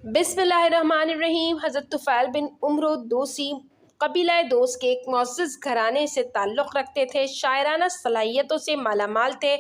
बिस्मिल्लाहिर्रहमानिर्रहीम। हज़रत तुफ़ैल बिन उम्र दोसी कबीला दोस के एक मुअज़्ज़ज़ घराने से ताल्लुक़ रखते थे। शायराना सलाहियतों से मालामाल थे।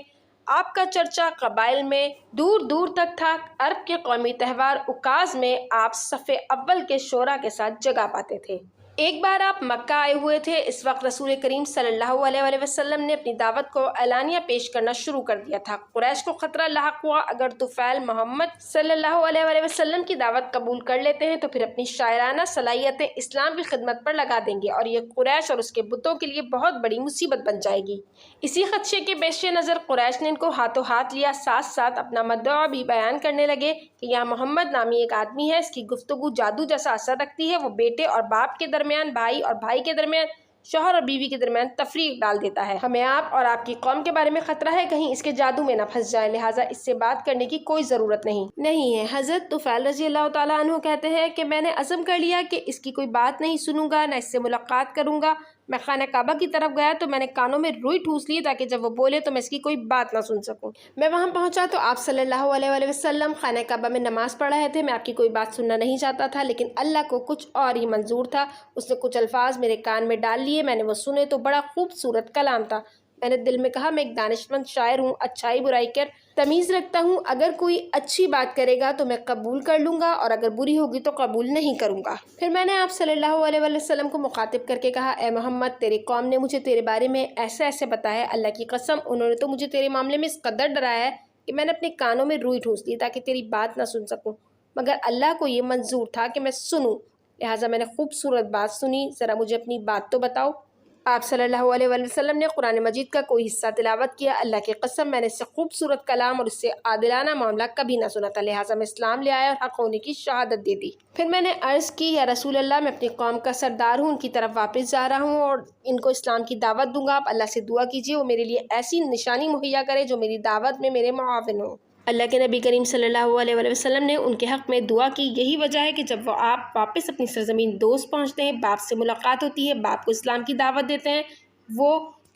आपका चर्चा कबाइल में दूर दूर तक था। अरब के कौमी त्यौहार उकाज़ में आप सफ़े अव्वल के शोरा के साथ जगह पाते थे। एक बार आप मक्का आए हुए थे। इस वक्त रसूल करीम सल्लल्लाहु अलैहि वसल्लम ने अपनी दावत को एलानिया पेश करना शुरू कर दिया था। कुरैश को खतरा लाहक हुआ, अगर तुफ़ैल मोहम्मद सल्लल्लाहु अलैहि वसल्लम की दावत कबूल कर लेते हैं तो फिर अपनी शायराना सलाहियतें इस्लाम की खिदमत पर लगा देंगे और ये कुरैश और उसके बुतों के लिए बहुत बड़ी मुसीबत बन जाएगी। इसी खदशे के पेश नज़र कुरैश ने इनको हाथों हाथ लिया। साथ साथ अपना मद्दआ भी बयान करने लगे कि यहाँ मोहम्मद नामी एक आदमी है, इसकी गुफ्तगू जादू जैसा असर रखती है। वो बेटे और बाप के दरमियान, भाई और भाई के दरमियान, शौहर और बीवी के दरमियान तफरीक डाल देता है। हमें आप और आपकी कौम के बारे में खतरा है, कहीं इसके जादू में न फंस जाए, लिहाजा इससे बात करने की कोई ज़रूरत नहीं है। हज़रत तुफ़ैल रज़ी अल्लाह ताला अन्हु कहते हैं कि मैंने अज़म कर लिया कि इसकी कोई बात नहीं सुनूंगा, न इससे मुलाकात करूंगा। मैं खाना काबा की तरफ गया तो मैंने कानों में रुई ठूस ली ताकि जब वो बोले तो मैं इसकी कोई बात ना सुन सकूं। मैं वहां पहुंचा तो आप सल्लल्लाहु अलैहि वसल्लम खाना काबा में नमाज पढ़ रहे थे। मैं आपकी कोई बात सुनना नहीं चाहता था, लेकिन अल्लाह को कुछ और ही मंजूर था। उसने कुछ अल्फाज मेरे कान में डाल लिए। मैंने वो सुने तो बड़ा खूबसूरत कलाम था। मैंने दिल में कहा, मैं एक दानिशमंद शायर हूँ, अच्छाई बुराई कर तमीज़ रखता हूँ। अगर कोई अच्छी बात करेगा तो मैं कबूल कर लूँगा और अगर बुरी होगी तो कबूल नहीं करूँगा। फिर मैंने आप सल्लल्लाहु अलैहि वसल्लम को मुखातिब करके कहा, ए मोहम्मद, तेरी कौम ने मुझे तेरे बारे में ऐसे ऐसे बताया। अल्लाह की कसम, उन्होंने तो मुझे तेरे मामले में इस कदर डराया है कि मैंने अपने कानों में रुई ठूस ली ताकि तेरी बात ना सुन सकूँ, मगर अल्लाह को ये मंजूर था कि मैं सुनूँ, लिहाजा मैंने खूबसूरत बात सुनी। ज़रा मुझे अपनी बात तो बताओ। आप सल्लल्लाहु अलैहि वसल्लम ने कुरान मजीद का कोई हिस्सा तिलावत किया। अल्लाह की कसम, मैंने इससे खूबसूरत कलाम और इससे आदिलाना मामला कभी ना सुना था, लिहाजा मैं इस्लाम ले आया और हक़ होने की शहादत दे दी। फिर मैंने अर्ज़ की, या रसूल अल्लाह, मैं अपनी कौम का सरदार हूँ, उनकी तरफ वापस जा रहा हूँ और इनको इस्लाम की दावत दूंगा। आप अल्लाह से दुआ कीजिए वो मेरे लिए ऐसी निशानी मुहैया करे जो मेरी दावत में मेरे मुआविन हो। अल्लाह के नबी करीम सल्लल्लाहु अलैहि वसल्लम ने उनके हक़ में दुआ की। यही वजह है कि जब वो आप वापस अपनी सरज़मीन दोस्त पहुँचते हैं, बाप से मुलाकात होती है, बाप को इस्लाम की दावत देते हैं, वो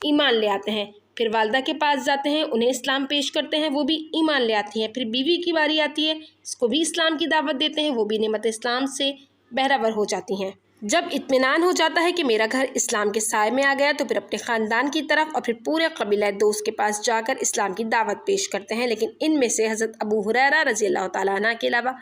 ईमान ले आते हैं। फिर वालदा के पास जाते हैं, उन्हें इस्लाम पेश करते हैं, वो भी ईमान ले आती हैं। फिर बीवी की बारी आती है, इसको भी इस्लाम की दावत देते हैं, वो भी नेमत इस्लाम से बहरावर हो जाती हैं। जब इत्मीनान हो जाता है कि मेरा घर इस्लाम के साए में आ गया तो फिर अपने ख़ानदान की तरफ और फिर पूरे कबीला दोस्त के पास जाकर इस्लाम की दावत पेश करते हैं। लेकिन इनमें से हज़रत अबू हुरैरा रज़ी अल्लाह तआला अन्हु के अलावा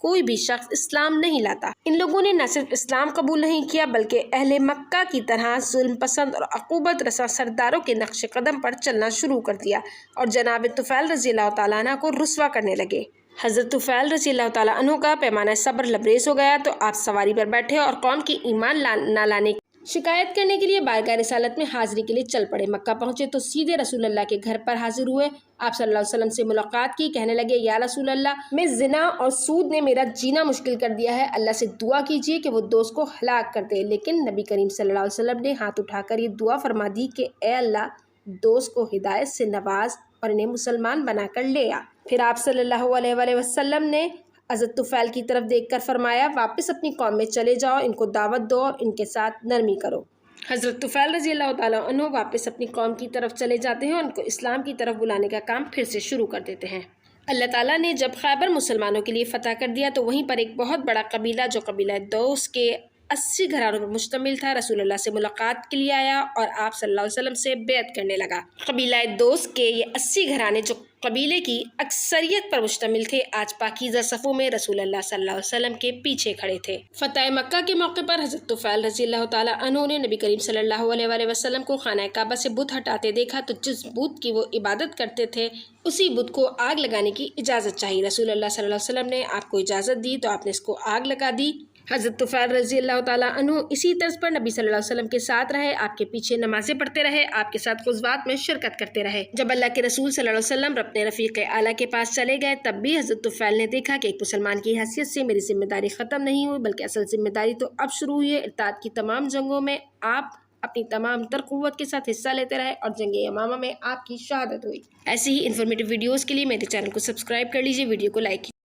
कोई भी शख्स इस्लाम नहीं लाता। इन लोगों ने न सिर्फ इस्लाम कबूल नहीं किया बल्कि अहले मक्का की तरह जुल्म पसंद और अक़ूबत रसा सरदारों के नक्श कदम पर चलना शुरू कर दिया और जनाब तुफ़ैल रज़ी अल्लाह तआला अन्हु को रुस्वा करने लगे। हज़रत तुफ़ैल रज़ी अल्लाह तआला अन्हु का पैमाना सब्र लबरेज हो गया तो आप सवारी पर बैठे और कौम की ईमान न लाने शिकायत करने के लिए बारगाह रिसालत में हाज़िरी के लिए चल पड़े। मक्का पहुँचे तो सीधे रसूल अल्लाह के घर पर हाजिर हुए। आप सल्लल्लाहु अलैहि वसल्लम से मुलाकात की। कहने लगे, या रसूल अल्लाह, मैं ज़िना और सूद ने मेरा जीना मुश्किल कर दिया है। अल्लाह से दुआ कीजिए कि वो दोस्त को हलाक कर दे। लेकिन नबी करीम सल्लल्लाहु अलैहि वसल्लम ने हाथ उठाकर ये दुआ फरमा दी कि ए अल्लाह, दोस्त को हिदायत से नवाज और इन्हें मुसलमान बनाकर ले आ। फिर आप सल्लल्लाहु अलैहि वसल्लम ने हज़रत तुफ़ैल की तरफ देखकर फरमाया, वापस अपनी कौम में चले जाओ, इनको दावत दो और इनके साथ नरमी करो। हज़रत तुफ़ैल रज़ी अल्लाह तआला अन्हु वापस अपनी कौम की तरफ चले जाते हैं और उनको इस्लाम की तरफ बुलाने का काम फिर से शुरू कर देते हैं। अल्लाह ताला ने जब खैबर मुसलमानों के लिए फ़तह कर दिया तो वहीं पर एक बहुत बड़ा कबीला जो कबीला दोस के 80 घरानों पर मुश्तमिल था, रसूल अल्लाह से मुलाकात के लिए आया और आप सल्लल्लाहु अलैहि वसल्लम से बैत करने लगा। कबीला दोस के ये 80 घराने जो कबीले की अक्सरियत पर मुश्तमिल थे, आज पाकीज़ा सफ़ों में रसूल अल्लाह सल्लल्लाहु अलैहि वसल्लम के पीछे खड़े थे। फ़तह मक्का के मौके पर हज़रत तुफ़ैल रज़ी अल्लाह तआला अन्हु ने नबी करीम सल्लल्लाहु अलैहि वसल्लम को खाना काबा से बुत हटाते देखा तो जिस बुत की वो इबादत करते थे उसी बुत को आग लगाने की इजाज़त चाहिए। रसूल अल्लाह सल्लल्लाहु अलैहि वसल्लम ने आपको इजाज़त दी तो आपने इसको आग लगा दी। हज़रत तुफ़ैल रज़ी अल्लाह तआला अन्हु इसी तर्ज पर नबी सल्लल्लाहु अलैहि वसल्लम के साथ रहे, आपके पीछे नमाज़ें पढ़ते रहे, आपके साथ ग़ुज़वात में शिरकत करते रहे। जब अल्लाह के रसूल सल्लल्लाहु अलैहि वसल्लम अपने रफ़ीक़ आला के पास चले गए तब भी हज़रत तुफ़ैल ने देखा कि एक मुसलमान की हैसियत से मेरी ज़िम्मेदारी ख़त्म नहीं हुई बल्कि असल ज़िम्मेदारी तो अब शुरू हुई है। इर्ताद की तमाम जंगों में आप अपनी तमाम तर क़ुव्वत के साथ हिस्सा लेते रहे और जंग यमामा में आपकी शहादत हुई। ऐसी ही इन्फॉर्मेटिव वीडियोज़ के लिए मेरे चैनल को सब्सक्राइब कर लीजिए, वीडियो को लाइक